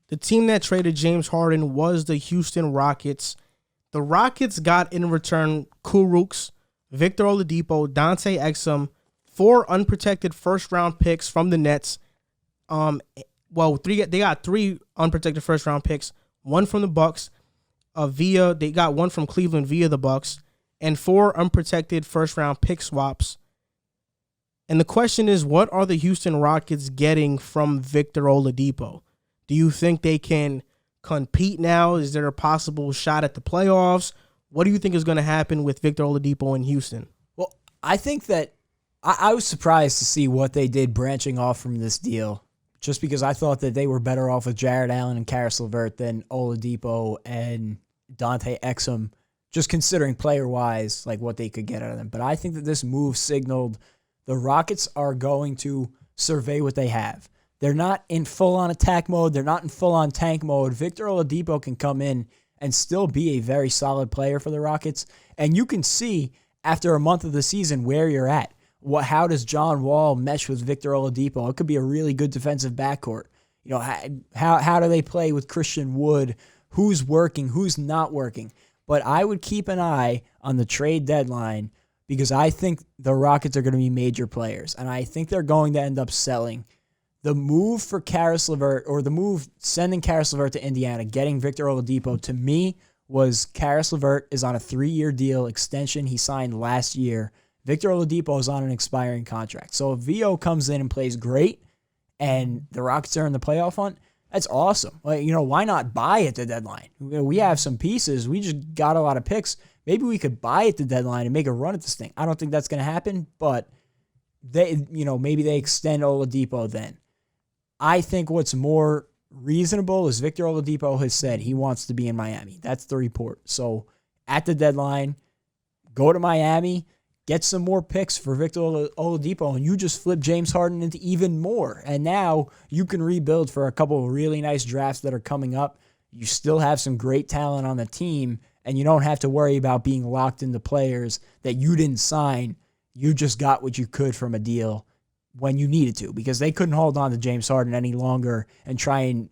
The team that traded James Harden was the Houston Rockets. The Rockets got in return Kurucs, Victor Oladipo, Dante Exum, 4 unprotected first-round picks from the Nets. They got 3 unprotected first-round picks, 1 from the Bucks, they got 1 from Cleveland via the Bucks, and 4 unprotected first-round pick swaps. And the question is, what are the Houston Rockets getting from Victor Oladipo? Do you think they can compete now? Is there a possible shot at the playoffs? What do you think is going to happen with Victor Oladipo in Houston? Well, I think that I was surprised to see what they did branching off from this deal, just because I thought that they were better off with Jared Allen and Karis LeVert than Oladipo and Dante Exum, just considering player-wise like what they could get out of them. But I think that this move signaled the Rockets are going to survey what they have. They're not in full-on attack mode. They're not in full-on tank mode. Victor Oladipo can come in and still be a very solid player for the Rockets. And you can see after a month of the season where you're at. How does John Wall mesh with Victor Oladipo? It could be a really good defensive backcourt. You know, how do they play with Christian Wood? Who's working? Who's not working? But I would keep an eye on the trade deadline because I think the Rockets are going to be major players, and I think they're going to end up selling. The move for Karis LeVert, or the move sending Karis LeVert to Indiana, getting Victor Oladipo, to me, was Karis LeVert is on a 3-year deal extension he signed last year. Victor Oladipo is on an expiring contract. So if VO comes in and plays great and the Rockets are in the playoff hunt, that's awesome. Like, you know, why not buy at the deadline? We have some pieces. We just got a lot of picks. Maybe we could buy at the deadline and make a run at this thing. I don't think that's going to happen, but maybe they extend Oladipo then. I think what's more reasonable is Victor Oladipo has said he wants to be in Miami. That's the report. So at the deadline, go to Miami, get some more picks for Victor Oladipo, and you just flip James Harden into even more. And now you can rebuild for a couple of really nice drafts that are coming up. You still have some great talent on the team, and you don't have to worry about being locked into players that you didn't sign. You just got what you could from a deal when you needed to, because they couldn't hold on to James Harden any longer and try and,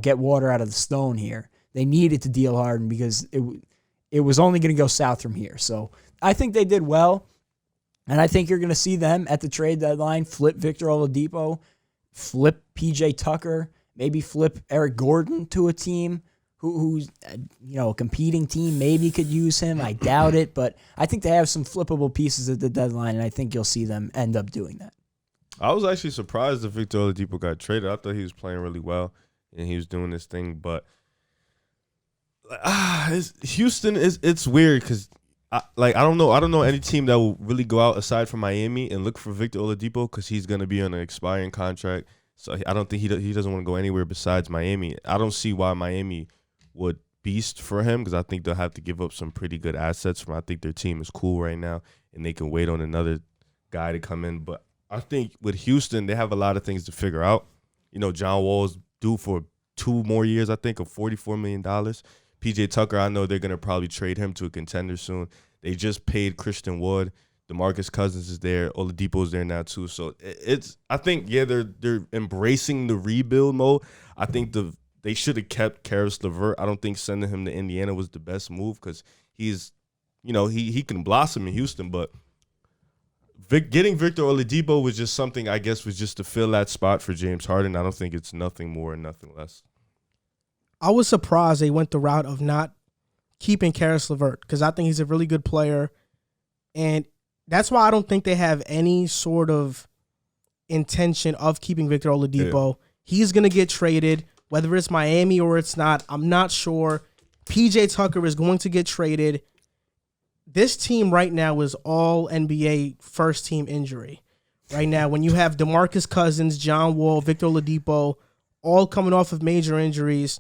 get water out of the stone here. They needed to deal Harden because it was only going to go south from here. So I think they did well, and I think you're going to see them at the trade deadline flip Victor Oladipo, flip PJ Tucker, maybe flip Eric Gordon to a team who's a competing team maybe could use him. I doubt it, but I think they have some flippable pieces at the deadline, and I think you'll see them end up doing that. I was actually surprised that Victor Oladipo got traded. I thought he was playing really well and he was doing this thing, but Houston it's weird because I don't know any team that will really go out aside from Miami and look for Victor Oladipo because he's going to be on an expiring contract. So I don't think he doesn't want to go anywhere besides Miami. I don't see why Miami would beast for him because I think they'll have to give up some pretty good assets from. I think their team is cool right now and they can wait on another guy to come in. But I think with Houston, they have a lot of things to figure out. You know, John Wall's due for 2 more years, I think, of $44 million. PJ Tucker, I know they're going to probably trade him to a contender soon. They just paid Christian Wood. DeMarcus Cousins is there. Oladipo's there now too. So I think they're embracing the rebuild mode. I think they should have kept Karis LeVert. I don't think sending him to Indiana was the best move because he's, he can blossom in Houston. But getting Victor Oladipo was just something, I guess, was just to fill that spot for James Harden. I don't think it's nothing more and nothing less. I was surprised they went the route of not keeping Karis LeVert because I think he's a really good player. And that's why I don't think they have any sort of intention of keeping Victor Oladipo. Yeah. He's going to get traded, whether it's Miami or it's not. I'm not sure. PJ Tucker is going to get traded. This team right now is all NBA first team injury. Right now, when you have DeMarcus Cousins, John Wall, Victor Oladipo, all coming off of major injuries,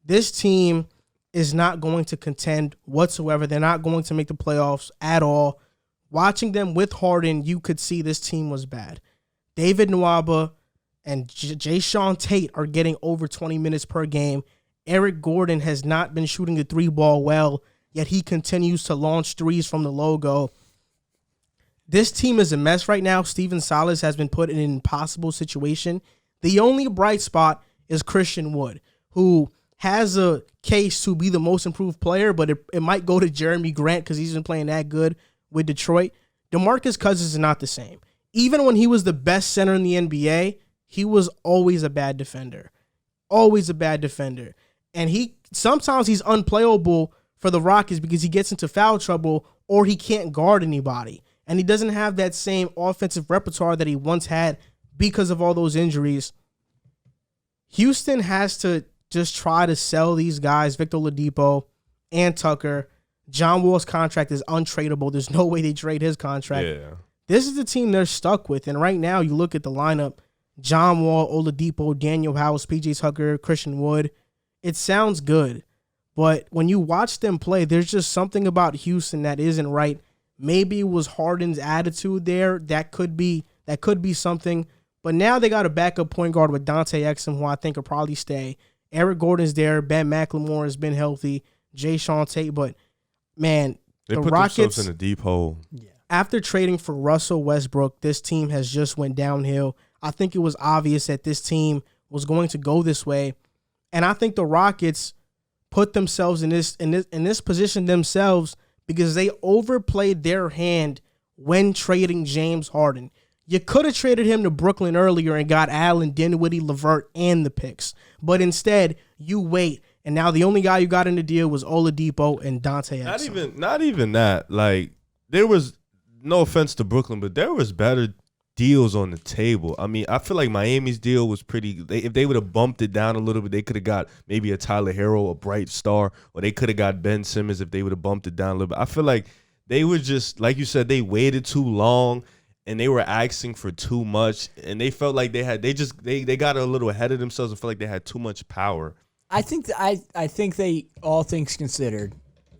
this team is not going to contend whatsoever. They're not going to make the playoffs at all. Watching them with Harden, you could see this team was bad. David Nwaba and Jayshawn Tate are getting over 20 minutes per game. Eric Gordon has not been shooting the 3-ball well, yet he continues to launch threes from the logo. This team is a mess right now. Steven Silas has been put in an impossible situation. The only bright spot is Christian Wood, who has a case to be the most improved player, but it might go to Jeremy Grant because he's been playing that good with Detroit. DeMarcus Cousins is not the same. Even when he was the best center in the NBA, he was always a bad defender. Always a bad defender. And sometimes he's unplayable for the Rockets because he gets into foul trouble or he can't guard anybody. And he doesn't have that same offensive repertoire that he once had because of all those injuries. Houston has to just try to sell these guys, Victor Oladipo and Tucker. John Wall's contract is untradeable. There's no way they trade his contract. Yeah. This is the team they're stuck with. And right now, you look at the lineup, John Wall, Oladipo, Daniel House, P.J. Tucker, Christian Wood. It sounds good. But when you watch them play, there's just something about Houston that isn't right. Maybe it was Harden's attitude there. That could be something. But now they got a backup point guard with Dante Exum, who I think will probably stay. Eric Gordon's there. Ben McLemore has been healthy. Jay Sean Tate. But, man, they the put Rockets, themselves in a deep hole. Yeah. After trading for Russell Westbrook, this team has just went downhill. I think it was obvious that this team was going to go this way. And I think the Rockets put themselves in this position themselves because they overplayed their hand when trading James Harden. You could have traded him to Brooklyn earlier and got Allen, Dinwiddie, LeVert, and the picks. But instead, you wait. And now the only guy you got in the deal was Oladipo and Dante Exum. Not even that. Like, there was, no offense to Brooklyn, but there was better deals on the table. I mean, I feel like Miami's deal was pretty. If they would have bumped it down a little bit, they could have got maybe a Tyler Hero, a bright star, or they could have got Ben Simmons if they would have bumped it down a little bit. I feel like they were just, like you said, they waited too long. And they were asking for too much, and they felt like they got a little ahead of themselves and felt like they had too much power. I think they, all things considered,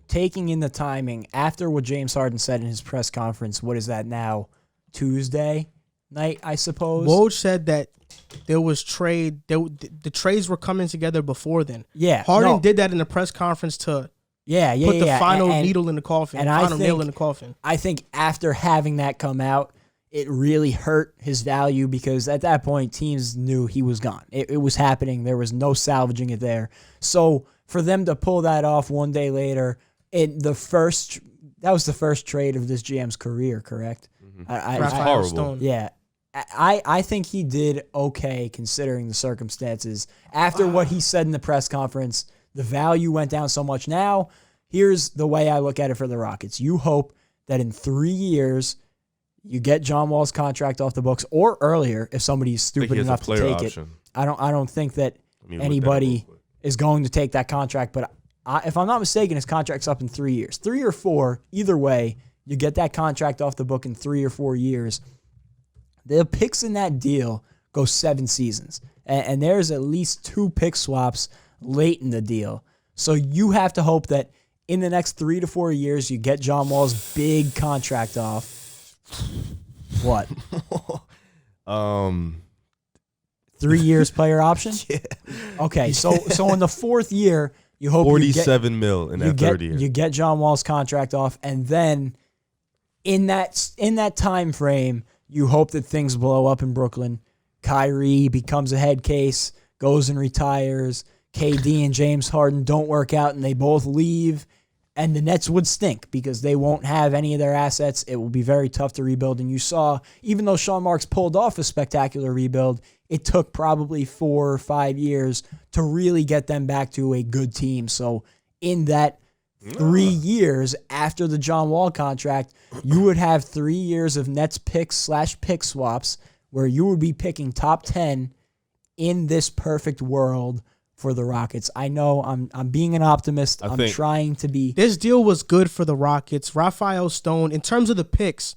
taking in the timing after what James Harden said in his press conference. What is that now? Tuesday night, I suppose. Woj said that there was trade. The trades were coming together before then. Yeah, Harden did that in the press conference to put the final needle in the coffin, final nail in the coffin. I think after having that come out, it really hurt his value because at that point, teams knew he was gone. It was happening. There was no salvaging it there. So for them to pull that off one day later, that was the first trade of this GM's career, correct? Mm-hmm. That's horrible. Stone. Yeah. I think he did okay considering the circumstances. After what he said in the press conference, the value went down so much. Now, here's the way I look at it for the Rockets. You hope that in 3 years – you get John Wall's contract off the books, or earlier if somebody's stupid enough to take it. I don't think that anybody is going to take that contract. But if I'm not mistaken, his contract's up in 3 years, 3 or 4. Either way, you get that contract off the book in 3 or 4 years. The picks in that deal go 7 seasons, and there's at least 2 pick swaps late in the deal. So you have to hope that in the next 3 to 4 years, you get John Wall's big contract off. What? 3 years player option? Yeah. Okay, so in the 4th year, you hope $47 million in that third year. You get John Wall's contract off, and then in that time frame, you hope that things blow up in Brooklyn. Kyrie becomes a head case, goes and retires. KD and James Harden don't work out, and they both leave. And the Nets would stink because they won't have any of their assets. It will be very tough to rebuild. And you saw, even though Sean Marks pulled off a spectacular rebuild, it took probably 4 or 5 years to really get them back to a good team. So in that 3 years after the John Wall contract, you would have 3 years of Nets picks/pick swaps where you would be picking top 10 in this perfect world for the Rockets. I know I'm being an optimist. I'm trying to be. This deal was good for the Rockets. Raphael Stone, in terms of the picks,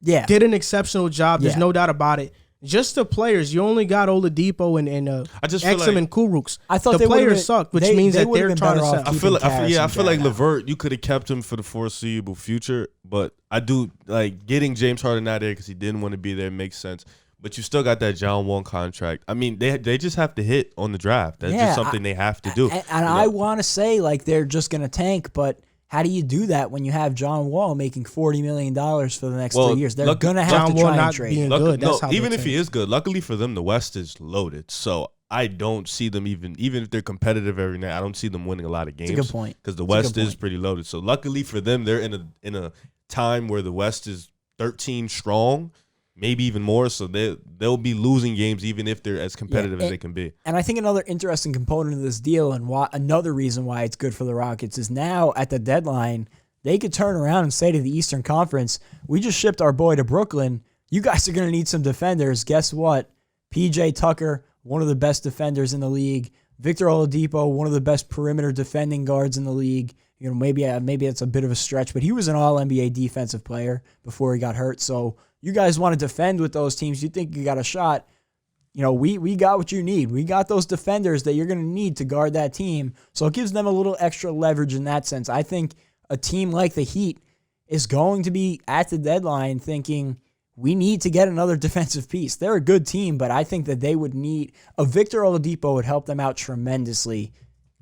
did an exceptional job. There's no doubt about it. Just the players, you only got Oladipo and Exum and Kurucs. I thought the players sucked, which means that they're trying to sell. I feel like LeVert, you could have kept him for the foreseeable future, but I do like getting James Harden out there because he didn't want to be there. Makes sense. But you still got that John Wall contract. I mean, they just have to hit on the draft. That's just something they have to do. And I want to say, like, they're just going to tank, but how do you do that when you have John Wall making $40 million for the next 3 years? They're going to have to try and trade him. Even if he is good, luckily for them, the West is loaded. So I don't see them even if they're competitive every night. I don't see them winning a lot of games. That's a good point. Because the West is pretty loaded. So luckily for them, they're in a time where the West is 13 strong, maybe even more. So they'll be losing games even if they're as competitive as they can be. And I think another interesting component of this deal, and another reason why it's good for the Rockets, is now at the deadline they could turn around and say to the Eastern Conference, "We just shipped our boy to Brooklyn. You guys are going to need some defenders. Guess what? PJ Tucker, one of the best defenders in the league. Victor Oladipo, one of the best perimeter defending guards in the league. You know, maybe it's a bit of a stretch, but he was an All-NBA defensive player before he got hurt. So you guys want to defend with those teams. You think you got a shot. You know, we got what you need. We got those defenders that you're going to need to guard that team. So it gives them a little extra leverage in that sense. I think a team like the Heat is going to be at the deadline thinking, we need to get another defensive piece. They're a good team, but I think that they would need a Victor Oladipo would help them out tremendously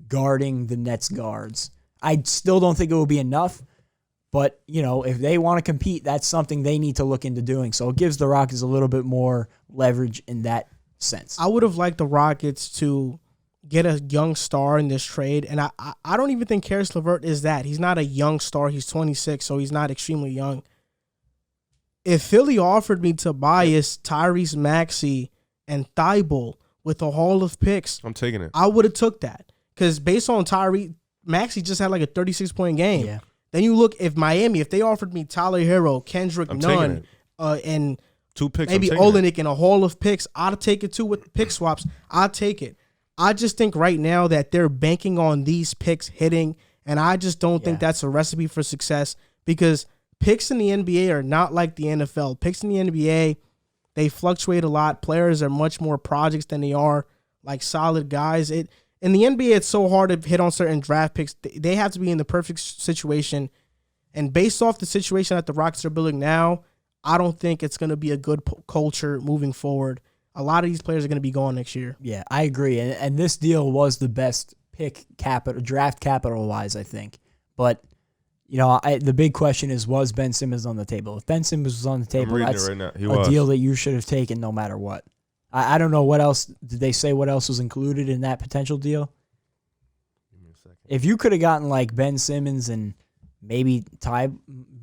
guarding the Nets guards. I still don't think it will be enough, but you know, if they want to compete, that's something they need to look into doing. So it gives the Rockets a little bit more leverage in that sense. I would have liked the Rockets to get a young star in this trade, and I don't even think Karis LeVert is that. He's not a young star. He's 26, so he's not extremely young. If Philly offered me Tobias, Tyrese Maxey, and Thibault with a haul of picks, I'm taking it. I would have took that. Because based on Tyrese, Maxey just had like a 36-point game. Yeah. Then you look, if they offered me Tyler Hero, Kendrick Nunn, and 2 picks, maybe Olenek and a haul of picks, I'd take it too with pick swaps. I'd take it. I just think right now that they're banking on these picks hitting, and I just don't think that's a recipe for success because picks in the NBA are not like the NFL. Picks in the NBA, they fluctuate a lot. Players are much more projects than they are like solid guys. In the NBA, it's so hard to hit on certain draft picks. They have to be in the perfect situation. And based off the situation that the Rockets are building now, I don't think it's going to be a good culture moving forward. A lot of these players are going to be gone next year. Yeah, I agree. And this deal was the best draft capital-wise, I think. But you know, the big question is, was Ben Simmons on the table? If Ben Simmons was on the table, that's right now. a deal that you should have taken no matter what. I don't know what else. Did they say what else was included in that potential deal? Give me a second. If you could have gotten like Ben Simmons and maybe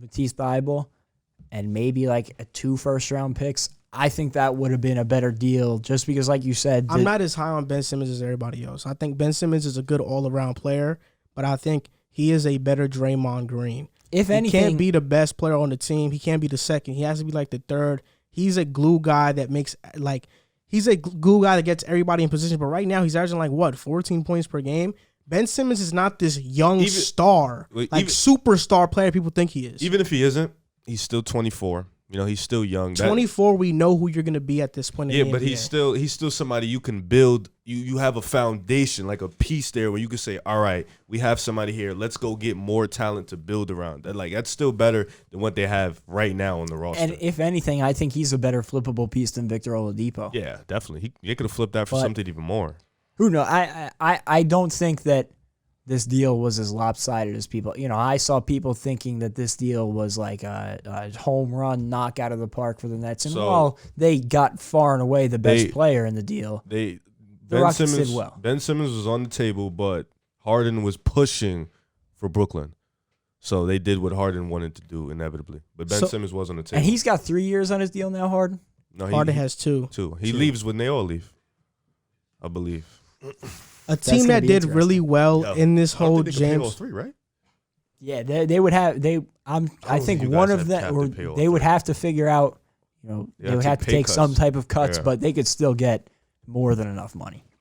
Matisse Thybulle and maybe like 2 first-round picks, I think that would have been a better deal just because, like you said. I'm not as high on Ben Simmons as everybody else. I think Ben Simmons is a good all-around player, but I think he is a better Draymond Green. If anything, he can't be the best player on the team. He can't be the second. He has to be like the third. He's a glue guy that gets everybody in position. But right now, he's averaging 14 points per game. Ben Simmons is not this young superstar player people think he is. Even if he isn't, he's still 24. You know, he's still young. 24, we know who you're going to be at this point in the NBA. But he's still somebody you can build. You have a foundation, like a piece there where you can say, all right, we have somebody here. Let's go get more talent to build around. That's still better than what they have right now on the roster. And if anything, I think he's a better flippable piece than Victor Oladipo. Yeah, definitely. He could have flipped that for something even more. Who knows? I don't think that this deal was as lopsided as people. You know, I saw people thinking that this deal was like a home run knock out of the park for the Nets. And while they got far and away the best player in the deal, the Rockets did well. Ben Simmons was on the table, but Harden was pushing for Brooklyn. So they did what Harden wanted to do inevitably. But Ben Simmons was on the table. And he's got 3 years on his deal now, Harden? No, Harden has 2. He leaves when they all leave, I believe. A team that did really well in this whole James. All 3, right? Yeah, they would have. I think one of them, or they would have to figure out. You know, they would have to take some type of cuts, but they could still get more than enough money.